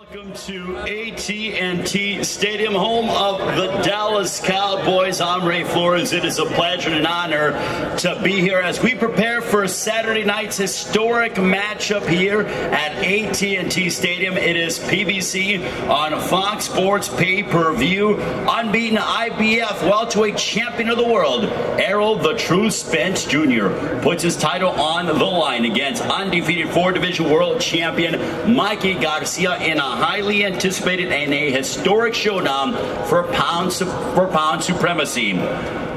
Welcome to AT&T Stadium, home of the Dallas Cowboys. I'm Ray Flores. It is a pleasure and an honor to be here as we prepare for Saturday night's historic matchup here at AT&T Stadium. It is PBC on Fox Sports pay-per-view. Unbeaten IBF welterweight champion of the world, Errol the True Spence Jr. puts his title on the line against undefeated four-division world champion Mikey Garcia in a highly anticipated and a historic showdown for pound supremacy.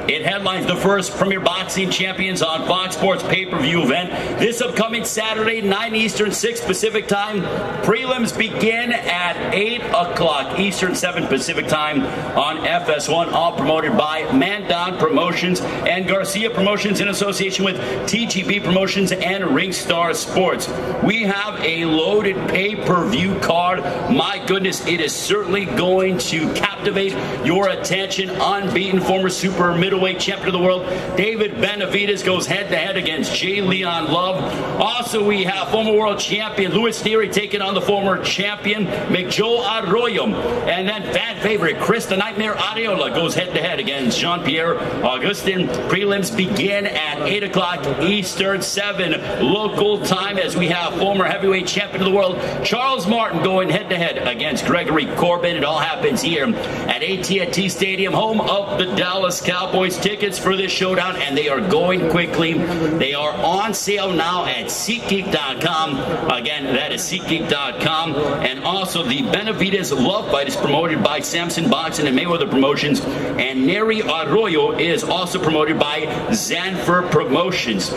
It headlines the first Premier Boxing Champions on Fox Sports pay-per-view event this upcoming Saturday, 9 Eastern, 6 Pacific time. Prelims begin at 8 o'clock Eastern, 7 Pacific time on FS1, all promoted by Mandan Promotions and Garcia Promotions in association with TGP Promotions and Ringstar Sports. We have a loaded pay-per-view card. My goodness, it is certainly going to captivate your attention. Unbeaten former super middleweight champion of the world, David Benavidez, goes head-to-head against J. Leon Love. Also, we have former world champion Luis Theory taking on the former champion McJoe Arroyo. And then fan favorite Chris the Nightmare Areola goes head-to-head against Jean-Pierre Augustin. Prelims begin at 8 o'clock Eastern, 7 local time, as we have former heavyweight champion of the world Charles Martin going head-to-head against Gregory Corbin. It all happens here at AT&T Stadium, home of the Dallas Cowboys. Tickets for this showdown, and they are going quickly. They are on sale now at SeatGeek.com. Again, that is SeatGeek.com. And also, the Benavidez Love Fight is promoted by Samson Boxing and Mayweather Promotions, and Neri Arroyo is also promoted by Zanfer Promotions.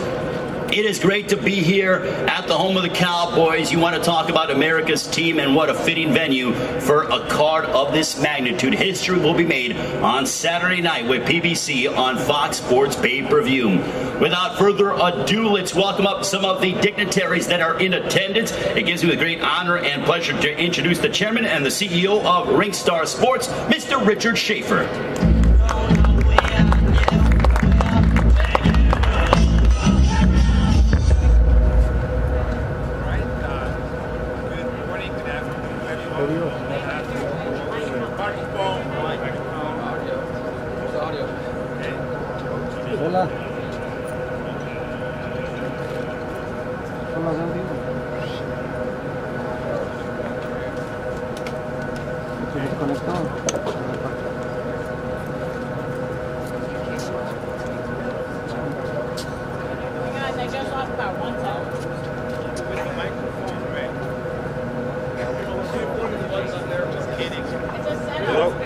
It is great to be here at the home of the Cowboys. You want to talk about America's team, and what a fitting venue for a card of this magnitude. History will be made on Saturday night with PBC on Fox Sports pay-per-view. Without further ado, let's welcome up some of the dignitaries that are in attendance. It gives me a great honor and pleasure to introduce the chairman and the CEO of Ringstar Sports, Mr. Richard Schaefer.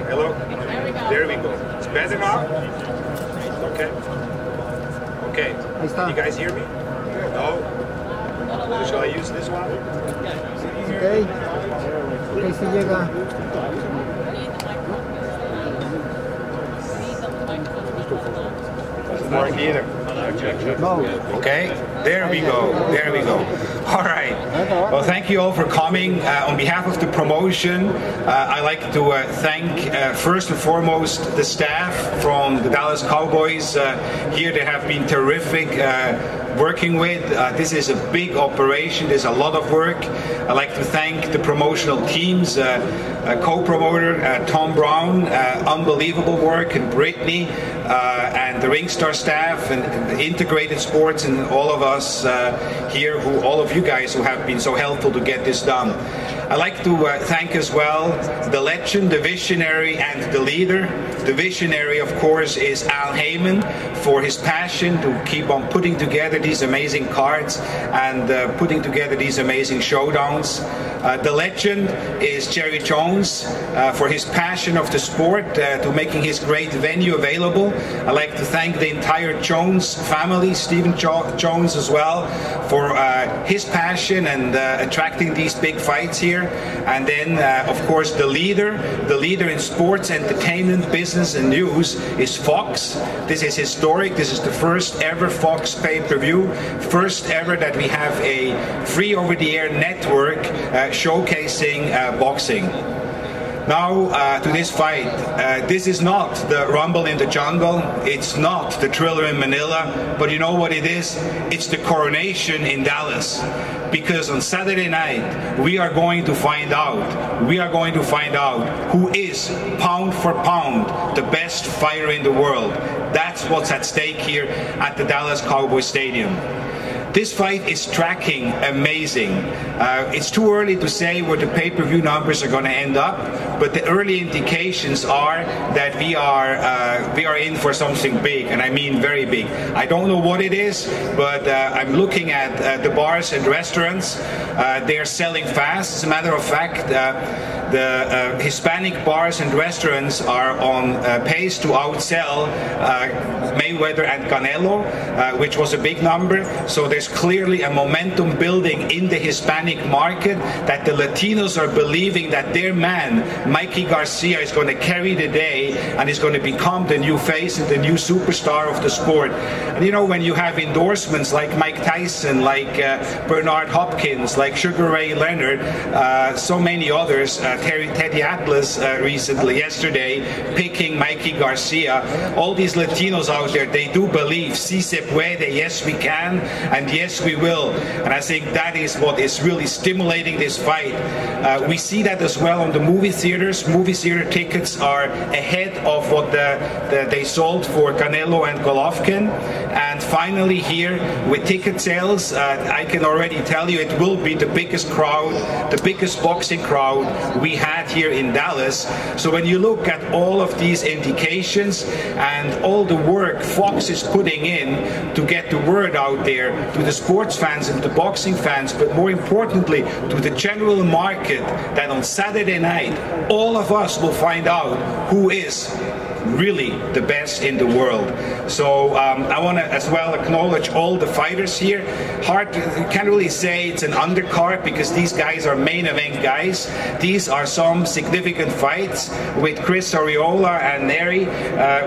Hello. There we go. It's better now? Okay. You guys hear me? No? Shall I use this one? Okay, si llega. Not either. No. Okay, there we go. All right. Well, thank you all for coming. On behalf of the promotion, I'd like to thank first and foremost the staff from the Dallas Cowboys. Here they have been terrific working with. This is a big operation. There's a lot of work. I'd like to thank the promotional teams, co-promoter Tom Brown, unbelievable work, and Brittany, and the Ringstar staff, and the Integrated Sports, and all of us here, all of you guys who have been so helpful to get this done. I'd like to thank as well the legend, the visionary, and the leader. The visionary, of course, is Al Heyman, for his passion to keep on putting together these amazing cards and putting together these amazing showdowns. The legend is Jerry Jones, for his passion of the sport, to making his great venue available. I'd like to thank the entire Jones family, Stephen Jones as well, for his passion and attracting these big fights here. And then, of course, the leader in sports, entertainment, business, and news is Fox. This is historic. This is the first ever Fox pay-per-view, first ever that we have a free over-the-air network showcasing boxing. Now to this fight. This is not the Rumble in the Jungle. It's not the Thriller in Manila. But you know what it is? It's the coronation in Dallas. because on Saturday night we are going to find out. We are going to find out who is pound for pound the best fighter in the world. That's what's at stake here at the Dallas Cowboys Stadium. This fight is tracking amazing. It's too early to say where the pay-per-view numbers are going to end up, but the early indications are that we are in for something big, and I mean very big. I don't know what it is, but I'm looking at the bars and restaurants. They are selling fast. As a matter of fact, the Hispanic bars and restaurants are on pace to outsell Mayweather and Canelo, which was a big number. So there's clearly a momentum building in the Hispanic market that the Latinos are believing that their man, Mikey Garcia, is going to carry the day and is going to become the new face and the new superstar of the sport. And you know, when you have endorsements like Mike Tyson, like Bernard Hopkins, like Sugar Ray Leonard, so many others, Teddy Atlas yesterday, picking Mikey Garcia. All these Latinos out there, they do believe, si se puede, yes we can, and yes we will. And I think that is what is really stimulating this fight. We see that as well on the movie theaters. Movie theater tickets are ahead of what they sold for Canelo and Golovkin. And finally here, with ticket sales, I can already tell you it will be the biggest crowd, the biggest boxing crowd we had here in Dallas. So when you look at all of these indications and all the work Fox is putting in to get the word out there to the sports fans and the boxing fans, but more importantly to the general market, that on Saturday night all of us will find out who is really the best in the world. So I want to as well acknowledge all the fighters here. Can't really say it's an undercard because these guys are main event guys. These are some significant fights with Chris Arreola and Neri.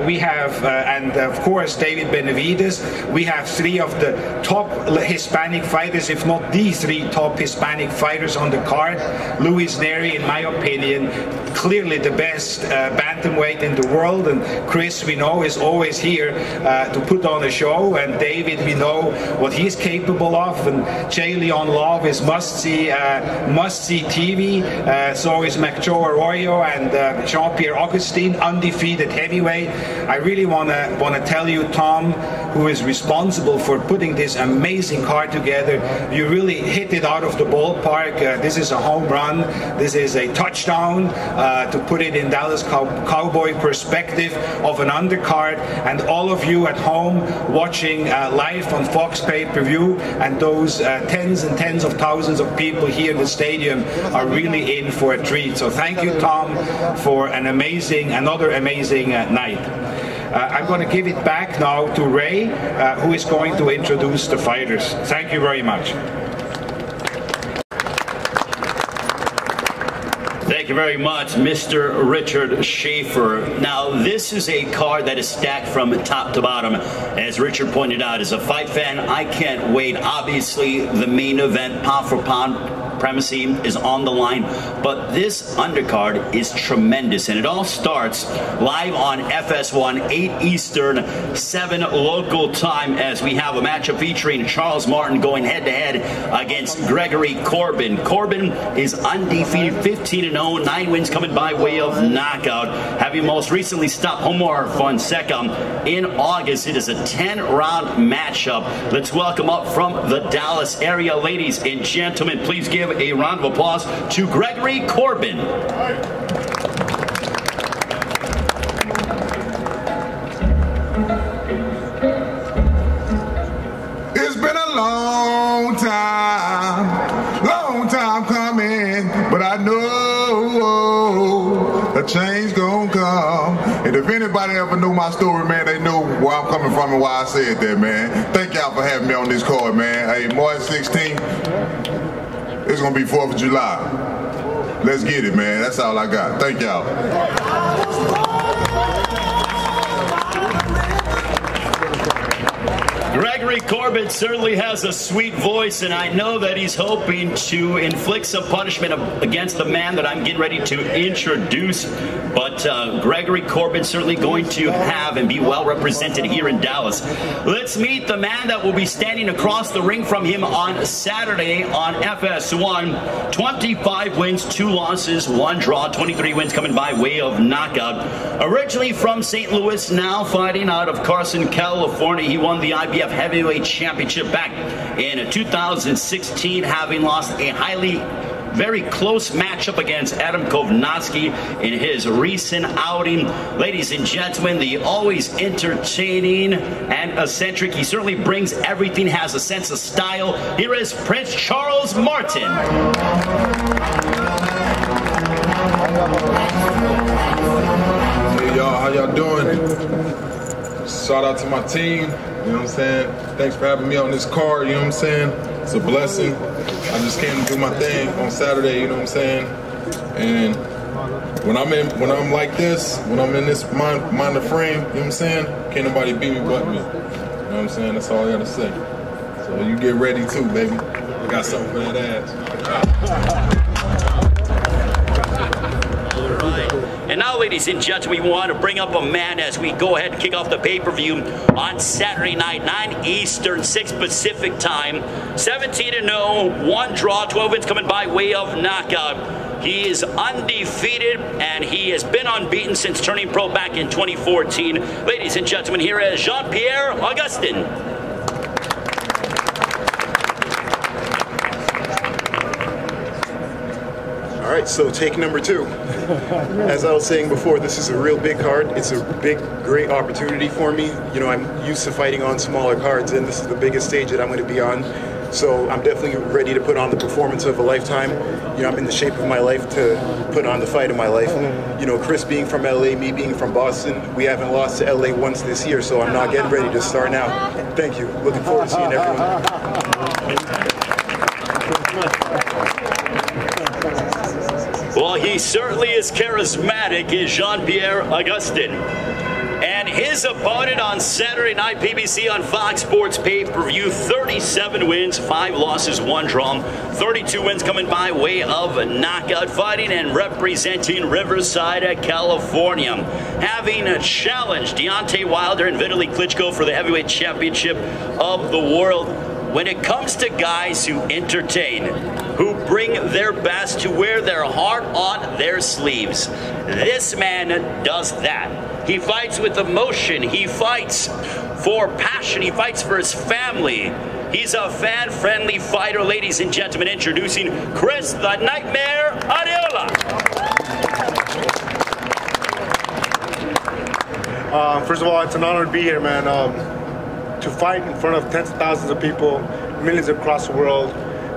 We have, and of course, David Benavidez. We have three of the top Hispanic fighters, if not the three top Hispanic fighters on the card. Luis Neri, in my opinion, clearly the best bantamweight in the world. And Chris, we know, is always here to put on a show. And David, we know what he's capable of. And Jay Leon Love is must-see TV. So is McJoe Arroyo and Jean-Pierre Augustine, undefeated heavyweight. I really want to tell you, Tom, who is responsible for putting this amazing card together, you really hit it out of the ballpark. This is a home run. This is a touchdown to put it in Dallas Cowboy perspective of an undercard. And all of you at home watching live on Fox pay-per-view, and those tens and tens of thousands of people here in the stadium are really in for a treat. So thank you, Tom, for another amazing night. I'm going to give it back now to Ray, who is going to introduce the fighters. Thank you very much. Thank you very much, Mr. Richard Schaefer. Now, this is a card that is stacked from top to bottom. As Richard pointed out, as a fight fan, I can't wait. Obviously, the main event, pound for pound, supremacy is on the line, but this undercard is tremendous, and it all starts live on FS1, 8 Eastern, 7 local time, as we have a matchup featuring Charles Martin going head-to-head against Gregory Corbin. Corbin is undefeated, 15-0, 9 wins coming by way of knockout, having most recently stopped Omar Fonseca in August. It is a 10-round matchup. Let's welcome up from the Dallas area, ladies and gentlemen, please give a round of applause to Gregory Corbin. It's been a long time coming, but I know a change gonna come. And if anybody ever knew my story, man, they know where I'm coming from and why I said that, man. Thank y'all for having me on this card, man. Hey, March 16th, it's gonna be 4th of July. Let's get it, man. That's all I got. Thank y'all. Gregory Corbett certainly has a sweet voice, and I know that he's hoping to inflict some punishment against the man that I'm getting ready to introduce. But Gregory Corbett certainly going to have and be well represented here in Dallas. Let's meet the man that will be standing across the ring from him on Saturday on FS1. 25 wins, 2 losses, 1 draw, 23 wins coming by way of knockout. Originally from St. Louis, now fighting out of Carson, California. He won the IBF Heavyweight Championship back in 2016, having lost a very close matchup against Adam Kovnatski in his recent outing. Ladies and gentlemen, the always entertaining and eccentric. He certainly brings everything, has a sense of style. Here is Prince Charles Martin. Hey y'all, how y'all doing? Shout out to my team, you know what I'm saying? Thanks for having me on this card, you know what I'm saying? It's a blessing. I just came to do my thing on Saturday, you know what I'm saying? And when I'm like this, when I'm in this mind of frame, you know what I'm saying? Can't nobody beat me but me. You know what I'm saying? That's all I gotta say. So you get ready too, baby. I got something for that ass. And now, ladies and gentlemen, we want to bring up a man as we go ahead and kick off the pay-per-view on Saturday night, 9 Eastern, 6 Pacific time. 17-0, 1 draw, 12 wins coming by way of knockout. He is undefeated, and he has been unbeaten since turning pro back in 2014. Ladies and gentlemen, here is Jean-Pierre Augustin. All right, so take number 2. As I was saying before, this is a real big card. It's a big, great opportunity for me. You know, I'm used to fighting on smaller cards, and this is the biggest stage that I'm going to be on. So I'm definitely ready to put on the performance of a lifetime. You know, I'm in the shape of my life to put on the fight of my life. You know, Chris being from LA, me being from Boston, we haven't lost to LA once this year, so I'm not getting ready to start now. Thank you. Looking forward to seeing everyone. Well, he certainly is charismatic, is Jean-Pierre Augustin. And his opponent on Saturday night, PBC on Fox Sports pay-per-view, 37 wins, 5 losses, 1 draw, 32 wins coming by way of knockout, fighting and representing Riverside, California. Having challenged Deontay Wilder and Vitaly Klitschko for the heavyweight championship of the world. When it comes to guys who entertain, who bring their best, to wear their heart on their sleeves, this man does that. He fights with emotion. He fights for passion. He fights for his family. He's a fan-friendly fighter, ladies and gentlemen. Introducing Chris the Nightmare Areola. First of all, it's an honor to be here, man. To fight in front of tens of thousands of people, millions across the world.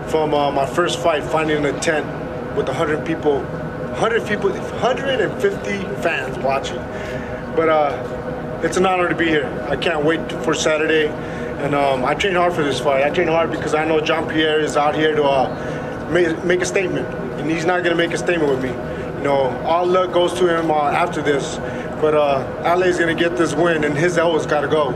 From my first fight, fighting in a tent with 150 fans watching. But it's an honor to be here. I can't wait for Saturday. And I train hard for this fight. I train hard because I know Jean-Pierre is out here to make a statement. And he's not going to make a statement with me. You know, all luck goes to him after this. But LA's going to get this win, and his elbow's got to go.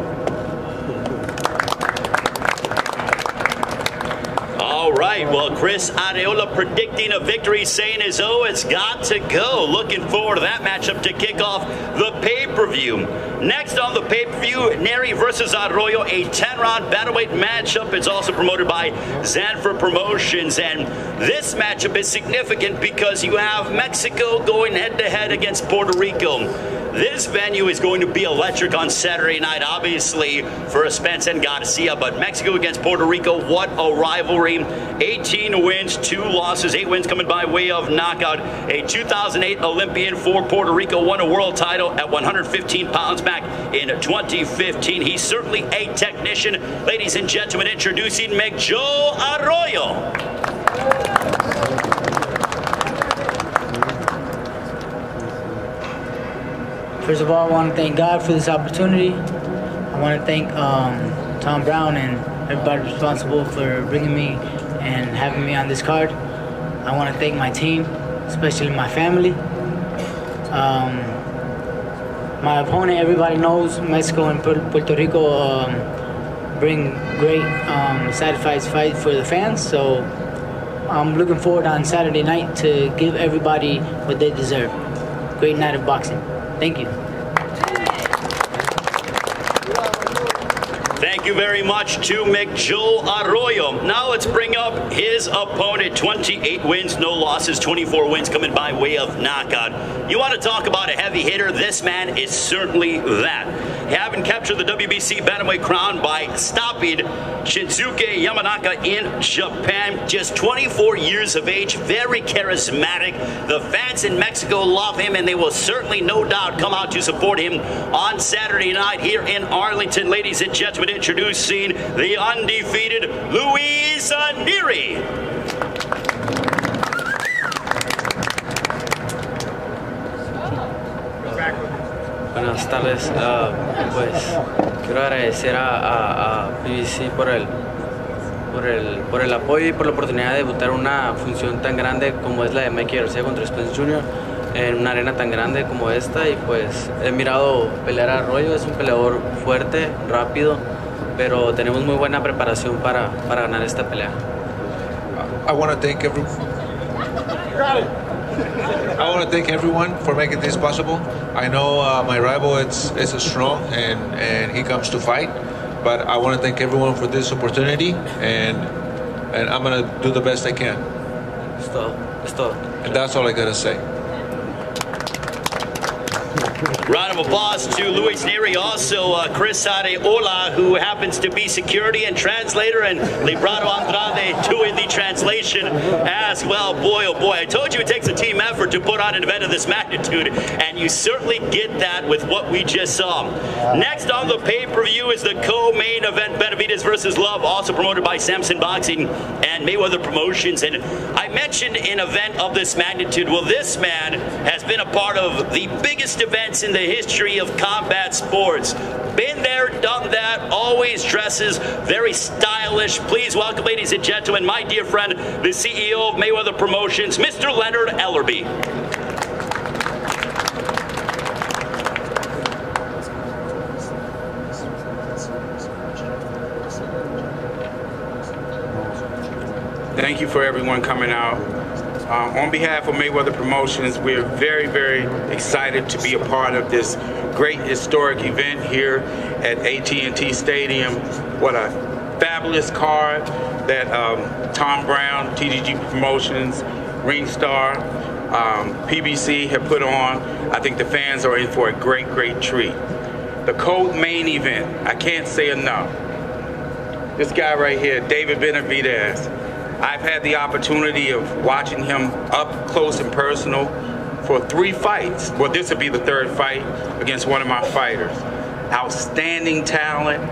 All right, well, Chris Areola predicting a victory, saying his O, it's got to go. Looking forward to that matchup to kick off the pay-per-view. Next on the pay-per-view, Neri versus Arroyo, a 10-round bantamweight matchup. It's also promoted by Zanfer Promotions, and this matchup is significant because you have Mexico going head-to-head against Puerto Rico. This venue is going to be electric on Saturday night, obviously, for Spence and Garcia, but Mexico against Puerto Rico, what a rivalry. 18 wins, 2 losses, 8 wins coming by way of knockout. A 2008 Olympian for Puerto Rico, won a world title at 115 pounds back in 2015. He's certainly a technician. Ladies and gentlemen, introducing Joe Arroyo. First of all, I want to thank God for this opportunity. I want to thank Tom Brown and everybody responsible for bringing me and having me on this card. I want to thank my team, especially my family. My opponent, everybody knows, Mexico and Puerto Rico bring great, satisfied fight for the fans. So I'm looking forward on Saturday night to give everybody what they deserve. Great night of boxing. Thank you. Thank you very much to Joe Arroyo. Now let's bring up his opponent. 28 wins, no losses, 24 wins coming by way of knockout. You want to talk about a heavy hitter? This man is certainly that. Having captured the WBC bantamweight crown by stopping Shinsuke Yamanaka in Japan. Just 24 years of age, very charismatic. The fans in Mexico love him, and they will certainly, no doubt, come out to support him on Saturday night here in Arlington. Ladies and gentlemen, introducing the undefeated Luis Neri. Buenas tardes, pues quiero agradecer a BBC por el apoyo y por la oportunidad de debutar una función tan grande como es la de Mikey Garcia contra Spence Jr. en una arena tan grande como esta, y pues he mirado pelear a Arroyo. Es un peleador fuerte, rápido, pero tenemos muy buena preparación para ganar esta pelea. I want to thank everyone for making this possible. I know my rival is strong and he comes to fight, but I want to thank everyone for this opportunity, and I'm going to do the best I can. Es todo. And that's all I got to say. Round of applause to Luis Neri. Also, Chris Areola, who happens to be security and translator, and Librado Andrade doing the translation as well. Boy, oh boy, I told you it takes a team effort to put on an event of this magnitude, and you certainly get that with what we just saw. Next on the pay-per-view is the co-main event, Benavidez versus Love, also promoted by Samson Boxing and Mayweather Promotions. And I mentioned an event of this magnitude. Well, this man has been a part of the biggest events in the history of combat sports. Been there, done that, always dresses very stylish. Please welcome, ladies and gentlemen, my dear friend, the CEO of Mayweather Promotions, Mr. Leonard Ellerby. Thank you for everyone coming out. On behalf of Mayweather Promotions, we're very, very excited to be a part of this great historic event here at AT&T Stadium. What a fabulous card that Tom Brown, TGG Promotions, Ringstar, PBC have put on. I think the fans are in for a great, great treat. The co-main event, I can't say enough. This guy right here, David Benavidez. I've had the opportunity of watching him up close and personal for 3 fights. Well, this will be the 3rd fight against one of my fighters. Outstanding talent.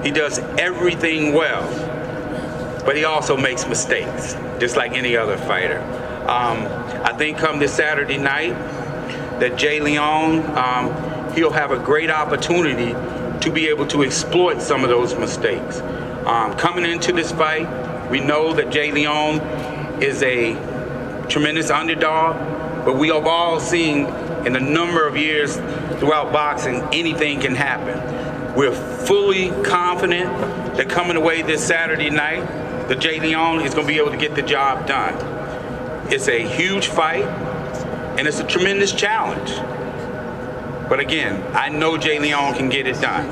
He does everything well, but he also makes mistakes, just like any other fighter. I think come this Saturday night that Jay Leon, he'll have a great opportunity to be able to exploit some of those mistakes. Coming into this fight, we know that Jay Leon is a tremendous underdog, but we have all seen in a number of years throughout boxing, anything can happen. We're fully confident that coming away this Saturday night, that Jay Leon is going to be able to get the job done. It's a huge fight, and it's a tremendous challenge. But again, I know Jay Leon can get it done.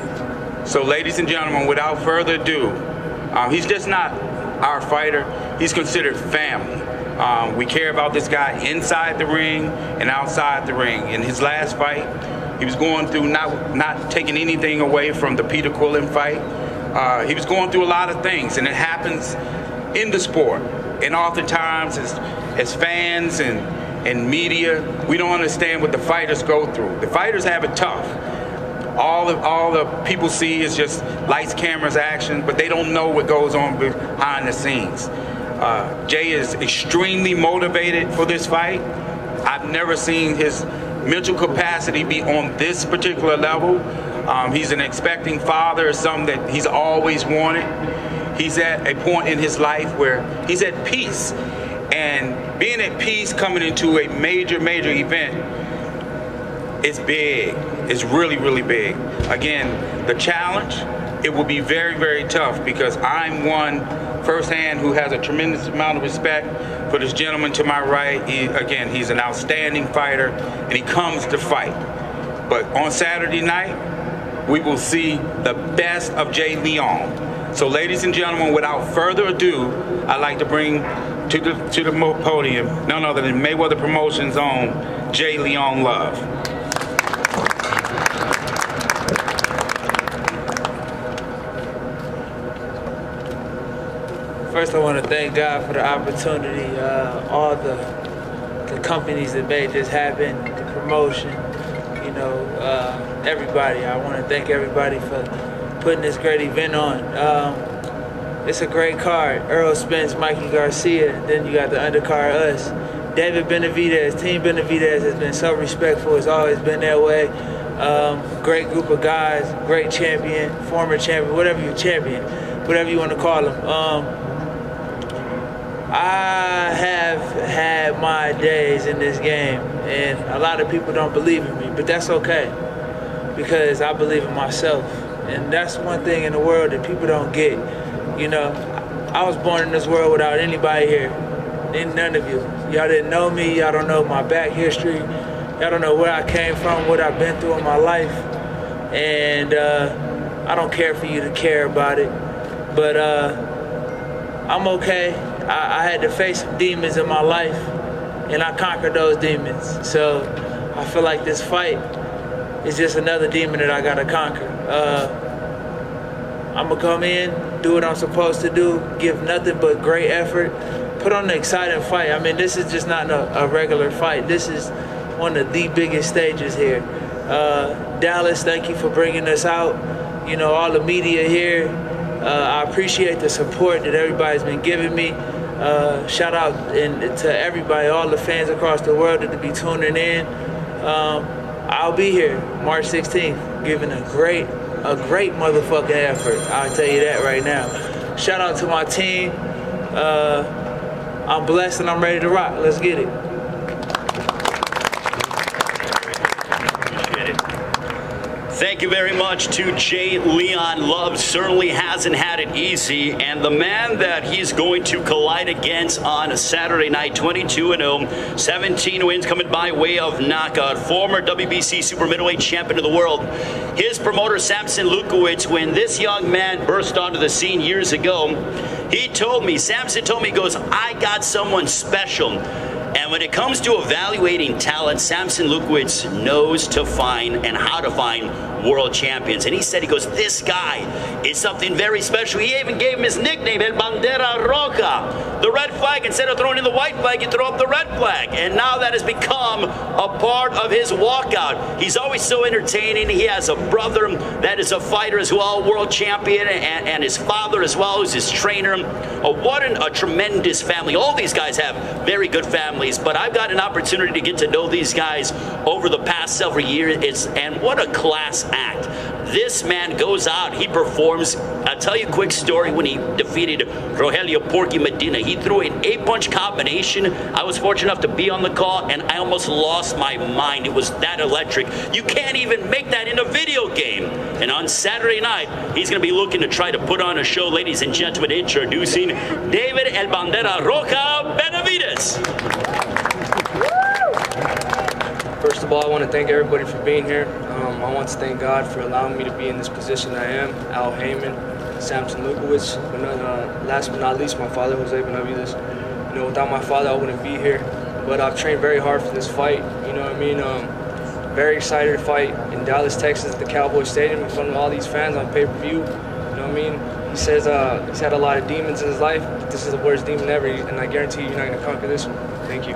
So ladies and gentlemen, without further ado, he's just not our fighter, he's considered family. We care about this guy inside the ring and outside the ring. In his last fight, he was going through, not taking anything away from the Peter Quillen fight, he was going through a lot of things, and it happens in the sport. And oftentimes, as fans and media, we don't understand what the fighters go through. The fighters have it tough. All the people see is just lights, cameras, action, but they don't know what goes on behind the scenes. Jay is extremely motivated for this fight. I've never seen his mental capacity be on this particular level. He's an expecting father, something that he's always wanted. He's at a point in his life where he's at peace. And being at peace coming into a major, major event, it's big. It's really, really big. Again, the challenge it will be very, very tough because I'm one firsthand who has a tremendous amount of respect for this gentleman to my right. Again, he's an outstanding fighter, and he comes to fight. But on Saturday night, we will see the best of Jay Leon. So ladies and gentlemen, without further ado, I'd like to bring to the podium none other than Mayweather Promotions' own Jay Leon Love. First, I want to thank God for the opportunity, all the companies that made this happen, the promotion, you know, everybody. I want to thank everybody for putting this great event on. It's a great card. Errol Spence, Mikey Garcia, then you got the undercard, us. David Benavidez, Team Benavidez has been so respectful, it's always been that way. Great group of guys, great champion, former champion, whatever you champion, whatever you want to call them. I have had my days in this game, and a lot of people don't believe in me, but that's okay, because I believe in myself. And that's one thing in the world that people don't get. You know, I was born in this world without anybody here, none of you. Y'all didn't know me, y'all don't know my back history, y'all don't know where I came from, what I've been through in my life, and I don't care for you to care about it, but I'm okay. I had to face some demons in my life, and I conquered those demons. So I feel like this fight is just another demon that I gotta conquer. I'm gonna come in, do what I'm supposed to do, give nothing but great effort, put on an exciting fight. I mean, this is just not a regular fight. This is one of the biggest stages here. Dallas, thank you for bringing us out. You know, all the media here. I appreciate the support that everybody's been giving me. Shout out to everybody, all the fans across the world that be tuning in. I'll be here March 16th, giving a great motherfucking effort. I'll tell you that right now. Shout out to my team. I'm blessed and I'm ready to rock. Let's get it. Thank you very much to Jay Leon Love. Certainly hasn't had it easy, and the man that he's going to collide against on Saturday night, 22-0, 17 wins coming by way of knockout, former WBC super middleweight champion of the world. His promoter, Samson Lukowicz, when this young man burst onto the scene years ago, Samson told me, he goes, I got someone special. And when it comes to evaluating talent, Samson Lukowicz knows to find and how to find world champions. And he said, he goes, this guy is something very special. He even gave him his nickname, El Bandera Roja, the red flag. Instead of throwing in the white flag, you throw up the red flag. And now that has become a part of his walkout. He's always so entertaining. He has a brother that is a fighter as well, world champion, and his father as well, who's his trainer. What a tremendous family. All these guys have very good families. But I've got an opportunity to get to know these guys over the past several years, and what a class act. This man goes out, he performs. I'll tell you a quick story when he defeated Rogelio Porky Medina. He threw an 8-punch combination. I was fortunate enough to be on the call, and I almost lost my mind. It was that electric. You can't even make that in a video game. And on Saturday night, he's going to be looking to try to put on a show. Ladies and gentlemen, introducing David El Bandera Roja Benavidez. First of all, I want to thank everybody for being here. I want to thank God for allowing me to be in this position I am. Al Heyman, Samson Lukowicz, but last but not least, my father, Jose Benavidez. You know, without my father, I wouldn't be here. But I've trained very hard for this fight. You know what I mean? Very excited to fight in Dallas, Texas, at the Cowboy Stadium in front of all these fans on pay-per-view. You know what I mean? He says he's had a lot of demons in his life, but this is the worst demon ever, and I guarantee you're not going to conquer this one. Thank you.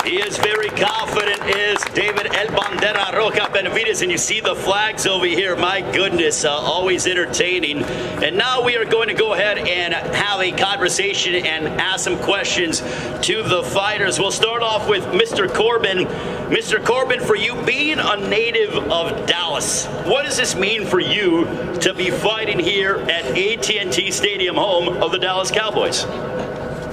He is very confident, is David El Bandera Roja Benavidez, and you see the flags over here. My goodness, always entertaining. And now we are going to go ahead and have a conversation and ask some questions to the fighters. We'll start off with Mr. Corbin. Mr. Corbin, for you being a native of Dallas, what does this mean for you to be fighting here at AT&T Stadium, home of the Dallas Cowboys?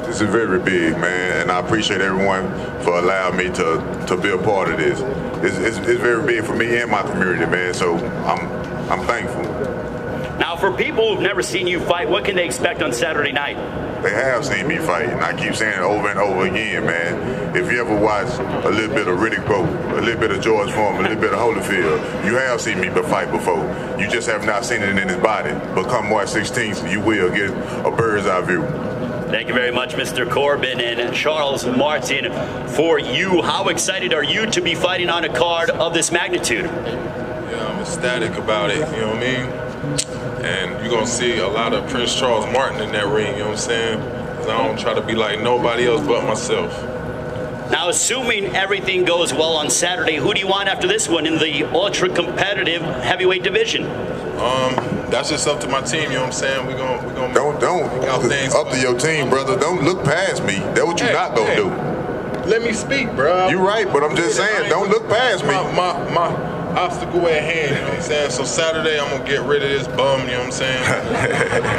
This is very big, man, and I appreciate everyone for allowing me to be a part of this. it's very big for me and my community, man. So I'm thankful. Now, for people who've never seen you fight, what can they expect on Saturday night? They have seen me fight, and I keep saying it over and over again, man. If you ever watch a little bit of Riddick Bowe, a little bit of George Foreman, a little bit of Holyfield, you have seen me fight before. You just have not seen it in his body. But come March 16th, you will get a bird's eye view. Thank you very much, Mr. Corbin and Charles Martin. For you, how excited are you to be fighting on a card of this magnitude? Yeah, I'm ecstatic about it, you know what I mean? And you're going to see a lot of Prince Charles Martin in that ring, you know what I'm saying? Because I don't try to be like nobody else but myself. Now, assuming everything goes well on Saturday, who do you want after this one in the ultra-competitive heavyweight division? That's just up to my team, you know what I'm saying? We're gonna don't. It's up to your team, brother. Don't look past me. That's what you're not going to do. Let me speak, bro. You're right, but I'm just saying, don't look past me. My obstacle at hand, you know what I'm saying? So Saturday, I'm going to get rid of this bum, you know what I'm saying?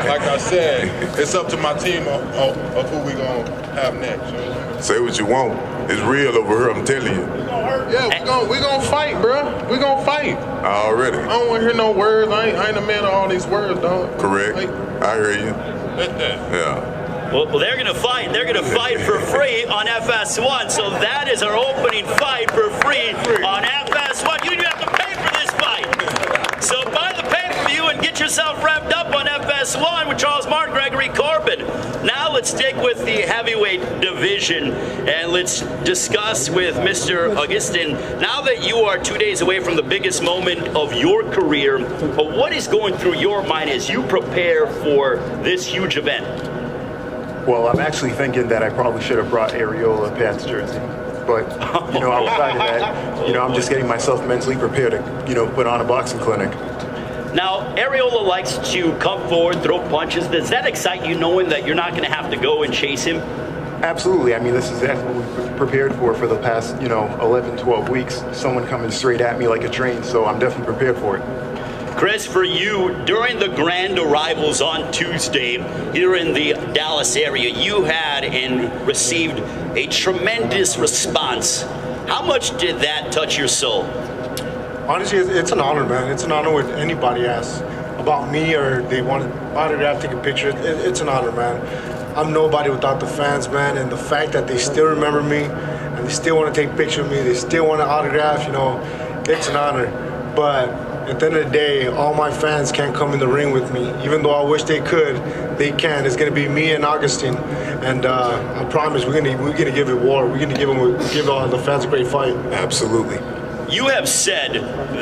Like I said, it's up to my team of who we going to have next. You know what I'm saying? Say what you want. It's real over here, I'm telling you. Yeah, we gonna fight, bro. We gonna fight. Already. I don't want to hear no words. I ain't a man of all these words, dog. Correct. I hear you. Yeah. Well, they're going to fight. They're going to fight for free on FS1. So that is our opening fight for free on FS1. You have to pay for this fight. So buy the pay-per-view and get yourself revved up on FS1 with Charles Martin, Gregory Corbin. Now let's stick with the heavyweight division and let's discuss with Mr. Augustin. Now that you are 2 days away from the biggest moment of your career, what is going through your mind as you prepare for this huge event? Well, I'm actually thinking that I probably should have brought Areola Pat's jersey. But, outside of that, I'm just getting myself mentally prepared to, put on a boxing clinic. Now, Areola likes to come forward, throw punches. Does that excite you, knowing that you're not going to have to go and chase him? Absolutely. I mean, this is exactly what we've prepared for the past, 11, 12 weeks. Someone coming straight at me like a train, so I'm definitely prepared for it. Chris, for you, during the grand arrivals on Tuesday here in the Dallas area, you had and received a tremendous response. How much did that touch your soul? Honestly, it's an honor, man. It's an honor when anybody asks about me or they want to autograph, take a picture. It's an honor, man. I'm nobody without the fans, man. And the fact that they still remember me and they still want to take a picture of me, they still want to autograph, it's an honor. But at the end of the day, all my fans can't come in the ring with me. Even though I wish they could, they can. It's going to be me and Augustine. And I promise we're gonna give it war. We're going to give all the fans a great fight. Absolutely. You have said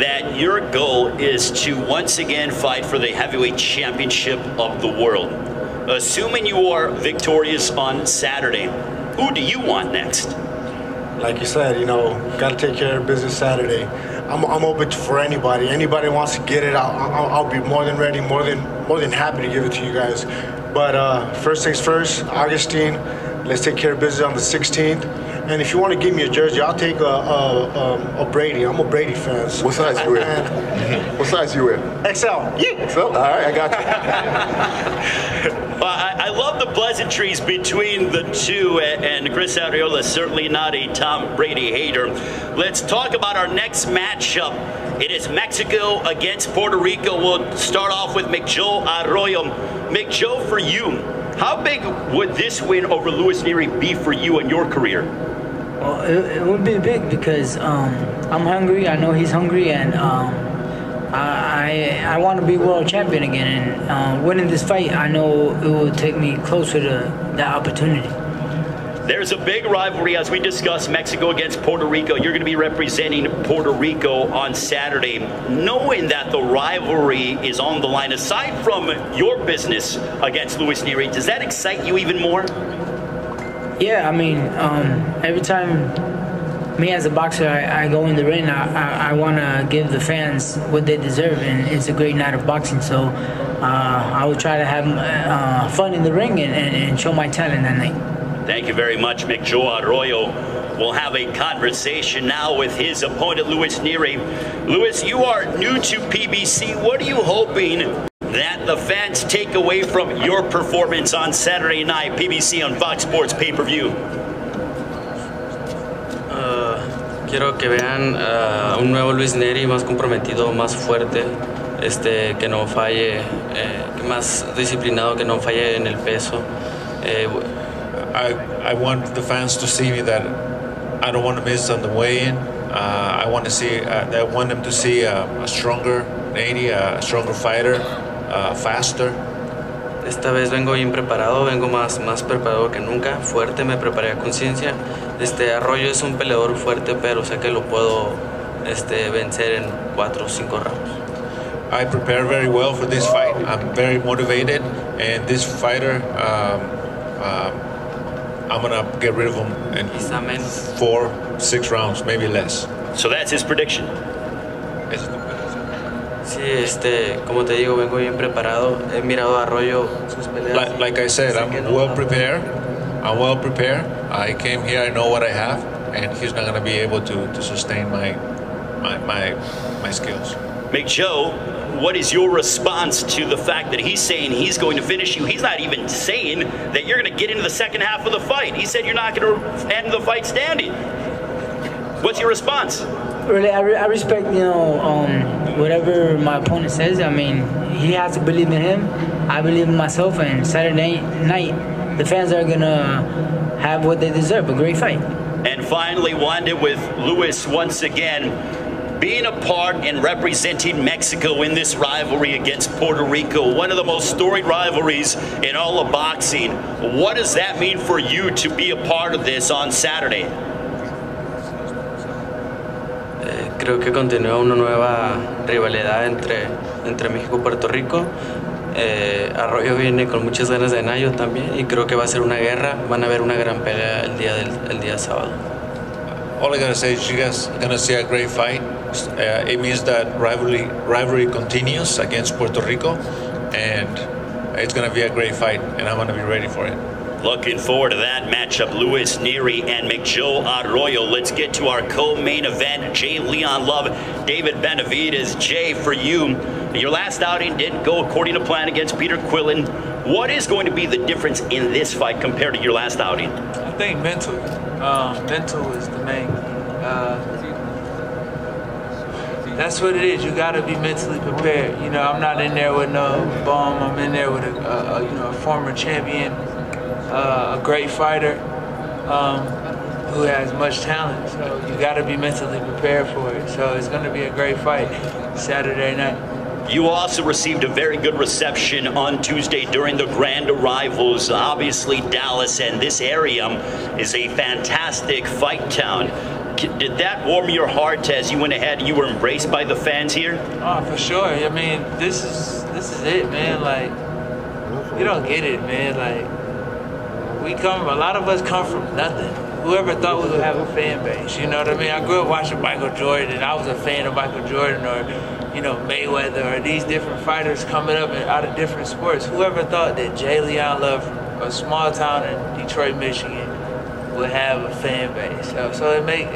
that your goal is to once again fight for the heavyweight championship of the world. Assuming you are victorious on Saturday, who do you want next? Like you said, got to take care of business Saturday. I'm open for anybody. Anybody wants to get it, I'll be more than ready, more than happy to give it to you guys. But first things first, Augustine, let's take care of business on the 16th. And if you want to give me a jersey, I'll take a Brady. I'm a Brady fan. So what size you wear? What size you wear? XL. Yeah. XL? All right, I got you. Well, I love the pleasantries between the two, and Chris Areola is certainly not a Tom Brady hater. Let's talk about our next matchup. It is Mexico against Puerto Rico. We'll start off with McJoe Arroyo. McJoe, for you, how big would this win over Luis Nery be for you in your career? Well, it would be big because I'm hungry. I know he's hungry, and I want to be world champion again. And winning this fight, I know it will take me closer to that opportunity. There's a big rivalry as we discuss Mexico against Puerto Rico. You're going to be representing Puerto Rico on Saturday. Knowing that the rivalry is on the line, aside from your business against Luis Nery, does that excite you even more? Yeah, I mean, every time me as a boxer, I go in the ring, I want to give the fans what they deserve, and it's a great night of boxing. So I will try to have fun in the ring and show my talent that night. Thank you very much, McJoe Arroyo. We'll have a conversation now with his opponent, Luis Nery. Luis, you are new to PBC. What are you hoping that the fans take away from your performance on Saturday night, PBC on Fox Sports pay-per-view? Quiero que vean un nuevo Luis Neri más comprometido, más fuerte, que no falle, más disciplinado, que no falle en el peso. I want the fans to see me that I don't want to miss on the weigh-in. I want them to see a stronger Neri, a stronger fighter, faster. Esta vez vengo bien preparado, vengo más preparado que nunca, fuerte, me preparé a conciencia. Arroyo es un peleador fuerte, pero sé que lo puedo vencer en 4 o 5 rounds. I prepare very well for this fight. I'm very motivated, and this fighter, I'm gonna get rid of him in 4, 6 rounds, maybe less. So that's his prediction. Sí, como te digo, vengo bien preparado. He mirado a Arroyo sus peleas. Like I said, I'm well prepared. I came here, I know what I have, and he's not going to be able to sustain my skills. Joe, what is your response to the fact that he's saying he's going to finish you? He's not even saying that you're going to get into the second half of the fight. He said you're not going to end the fight standing. What's your response? Really, I respect, whatever my opponent says. I mean, he has to believe in him. I believe in myself, and Saturday night, the fans are going to have what they deserve, a great fight. And finally, Wanda, with Luis once again, being a part and representing Mexico in this rivalry against Puerto Rico, one of the most storied rivalries in all of boxing. What does that mean for you to be a part of this on Saturday? Creo que continúa una nueva rivalidad entre México y Puerto Rico. Arroyo viene con muchas ganas de ganar, yo también, y creo que va a ser una guerra. Van a ver una gran pelea el día sábado. All I gotta say is you guys are gonna see a great fight. It means that rivalry continues against Puerto Rico, and it's gonna be a great fight, and I'm gonna be ready for it. Looking forward to that matchup, Luis Neri and Joe Arroyo. Let's get to our co-main event, Jay Leon Love, David Benavidez. Jay, for you, your last outing didn't go according to plan against Peter Quillen. What is going to be the difference in this fight compared to your last outing? I think mental. Mental is the main. That's what it is. You got to be mentally prepared. I'm not in there with no bum. I'm in there with a former champion. A great fighter who has much talent, so you got to be mentally prepared for it. So it's going to be a great fight Saturday night. You also received a very good reception on Tuesday during the grand arrivals. Obviously, Dallas and this area is a fantastic fight town. Did that warm your heart as you went ahead and you were embraced by the fans here? Oh, for sure. I mean, this is it, man. Like, you don't get it, man. Like, a lot of us come from nothing. Whoever thought we would have a fan base, you know what I mean? I grew up watching Michael Jordan, and I was a fan of Michael Jordan, or Mayweather, or these different fighters coming up out of different sports. Whoever thought that Jay Leon Love from a small town in Detroit, Michigan, would have a fan base? So it makes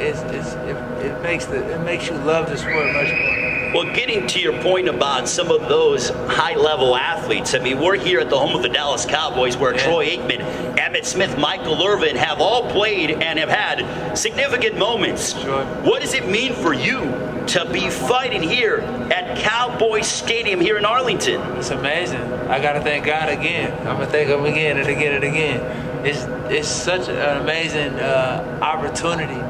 you love the sport much more. Well, getting to your point about some of those high-level athletes, I mean, we're here at the home of the Dallas Cowboys where Troy Aikman, Emmitt Smith, Michael Irvin have all played and have had significant moments. Sure. What does it mean for you to be fighting here at Cowboys Stadium here in Arlington? It's amazing. I got to thank God again. I'm going to thank him again and again and again. It's such an amazing opportunity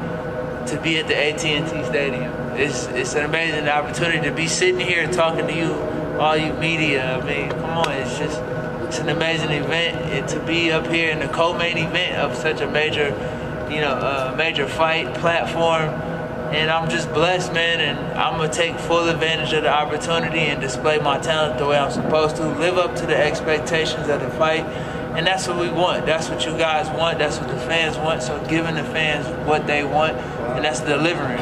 to be at the AT&T Stadium. It's an amazing opportunity to be sitting here talking to you, all you media. I mean, come on, it's an amazing event. And to be up here in the co-main event of such a major, major fight platform, and I'm just blessed, man. And I'm gonna take full advantage of the opportunity and display my talent the way I'm supposed to, live up to the expectations of the fight. And that's what we want. That's what you guys want. That's what the fans want. So giving the fans what they want, and that's delivering.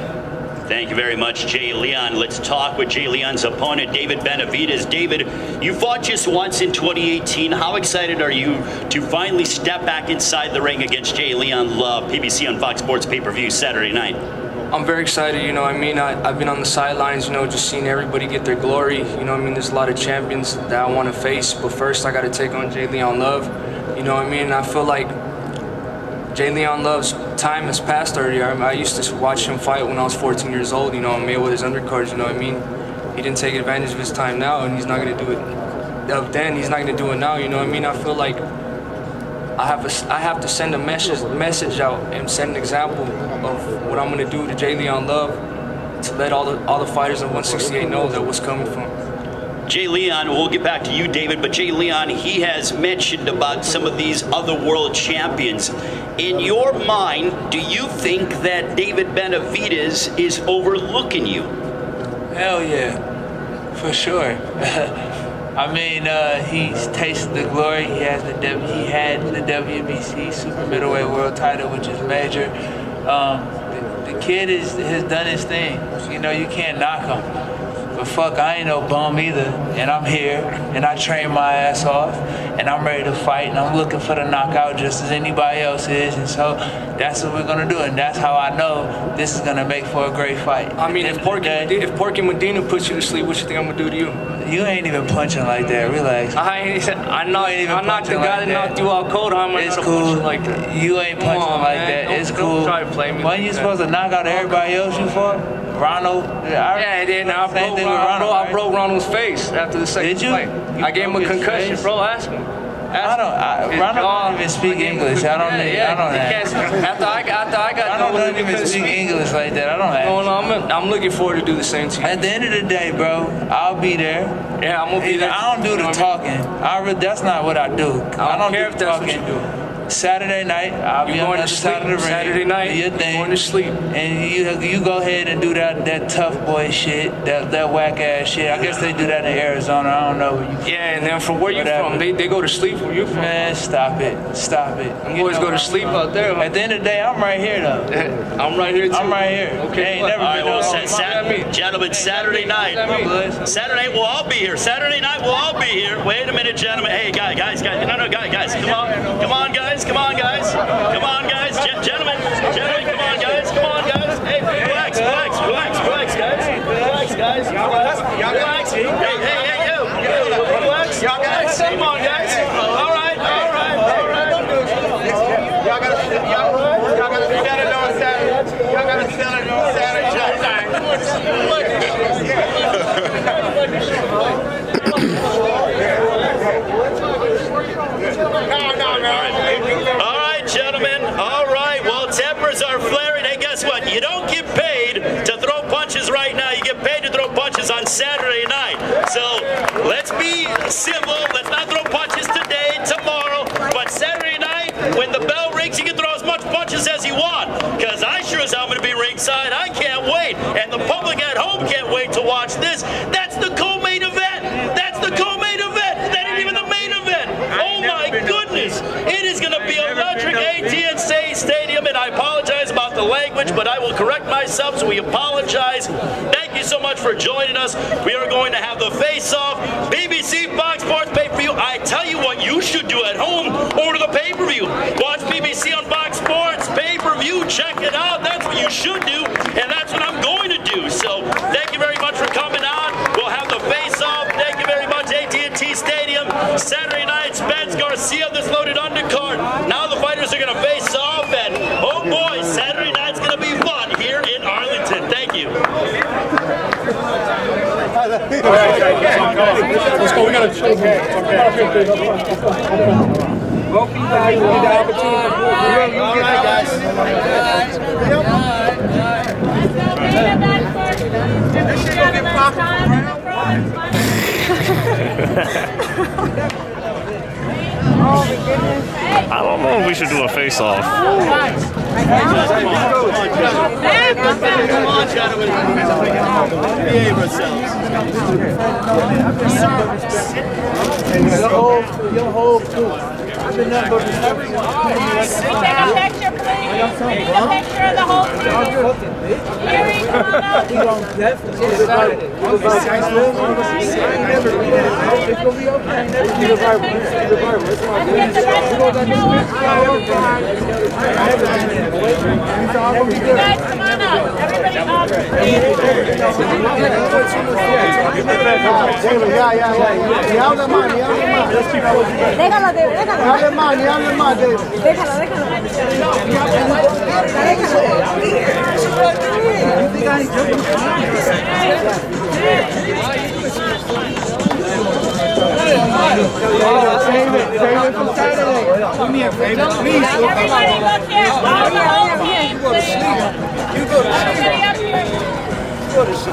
Thank you very much, Jay Leon. Let's talk with Jay Leon's opponent, David Benavidez. David, you fought just once in 2018. How excited are you to finally step back inside the ring against Jay Leon Love, PBC on Fox Sports pay-per-view Saturday night? I'm very excited, I've been on the sidelines, just seeing everybody get their glory. There's a lot of champions that I want to face, but first I got to take on Jay Leon Love. I feel like Jay Leon Love's time has passed already. I used to watch him fight when I was 14 years old, you know, on Mayweather's undercards, you know what I mean? He didn't take advantage of his time now, and he's not going to do it then. He's not going to do it now, you know what I mean? I feel like I have to send a message out and set an example of what I'm going to do to Jay Leon Love to let all the fighters in 168 know that what's coming from. Jay Leon, we'll get back to you, David, but Jay Leon, he has mentioned about some of these other world champions. In your mind, do you think that David Benavidez is overlooking you? Hell yeah, for sure. I mean, he's tasted the glory. He had the WBC super middleweight world title, which is major. The kid has done his thing. You know, you can't knock him. But fuck, I ain't no bum either. And I'm here, and I train my ass off, and I'm ready to fight, and I'm looking for the knockout just as anybody else is. And so that's what we're gonna do, and that's how I know this is gonna make for a great fight. I mean, if Porky Medina puts you to sleep, what you think I'm gonna do to you? You ain't even punching like that. Relax. I knocked the guy that knocked you out cold. I'm it's cool. Like that. You ain't punching like that. It's cool. Don't try to play me. When you supposed to knock out everybody else you fought? Ronald? Yeah, then I broke Ronald's face after the second fight. I gave him a concussion, bro. Ask him. Ronald don't even speak English. I don't even speak English like that. I don't have. No, I'm looking forward to do the same to you. At the end of the day, bro, I'll be there. Yeah, I'm gonna be there. I don't do the talking. That's not what I do. I don't care if that's what you do. Saturday night, I'll be on the other side of the ring. Saturday night, you're going to sleep. And you go ahead and do that tough boy shit, that whack ass shit. I guess they do that in Arizona. I don't know where you from. Yeah, and then from where you from, they go to sleep where you from. Man, stop it. Them boys go to sleep out there. At the end of the day, I'm right here though. I'm right here too. I'm right here. Okay, never been gentlemen, Saturday night. Saturday night, we'll all be here. Saturday night, we'll all be here. Wait a minute, gentlemen. Hey, guys. No, guys. Come on, guys. Come on, guys. Gentlemen, come on, guys. Hey, relax, guys. Relax. Hey, you. Relax. Y'all guys. Come on, guys. All right. Y'all gotta sell it on Saturday. All right, gentlemen. All right. Well, tempers are flaring. Hey, guess what? You don't get paid to throw punches right now. You get paid to throw punches on Saturday night. So let's be civil. Let's not throw punches today, tomorrow. But Saturday night, when the bell rings, you can throw as much punches as you want. Because I sure as hell going to be ringside. I can't wait. And the public at home can't wait to watch this. That's the co-main event. That ain't even the main event. Oh my goodness. It is going to be electric. AT&T Stadium. And I apologize about the language, but I will correct myself, so we apologize. Thank you so much for joining us. We are going to have the face-off. BBC Fox Sports pay-per-view. I tell you what you should do at home. Order the pay-per-view. Watch BBC on Fox Sports pay-per-view. Check it out. That's what you should do, and that's what I'm going to do. So thank you very much for coming on. We'll have the face-off. Thank you very much, AT&T Stadium. Saturday night, Spence Garcia, this loaded undercard. Now the fighters are going to face off, and oh boy, Saturday night's going to be fun here in Arlington. Thank you. Let's go. We got to show them. Both of you guys will get the opportunity. All right, guys. This shit gonna get popped. I don't know if we should do a face-off. Come on, gentlemen. Behave ourselves. Your whole crew. I've been nothing but Take a picture, please. Take a picture of the whole crew. Here we go. Guys, come on up. Everybody Everybody look here. All the whole team, please. Everybody up here.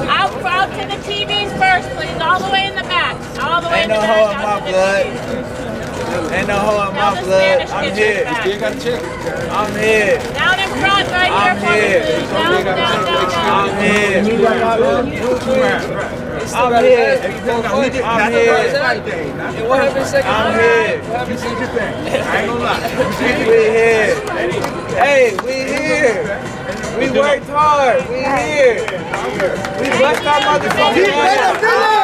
Out to the TVs first, please. All the way in the back. All the way in the back. Ain't no hole in my blood. I'm here. I'm here. Down in front, right here for me, please. Down. I'm here. I'm here. I'm here. What happened second? I'm here. What happened second thing? I ain't gonna lie. We here. Hey, we here. We worked hard. We here. We blessed our motherfucking ass.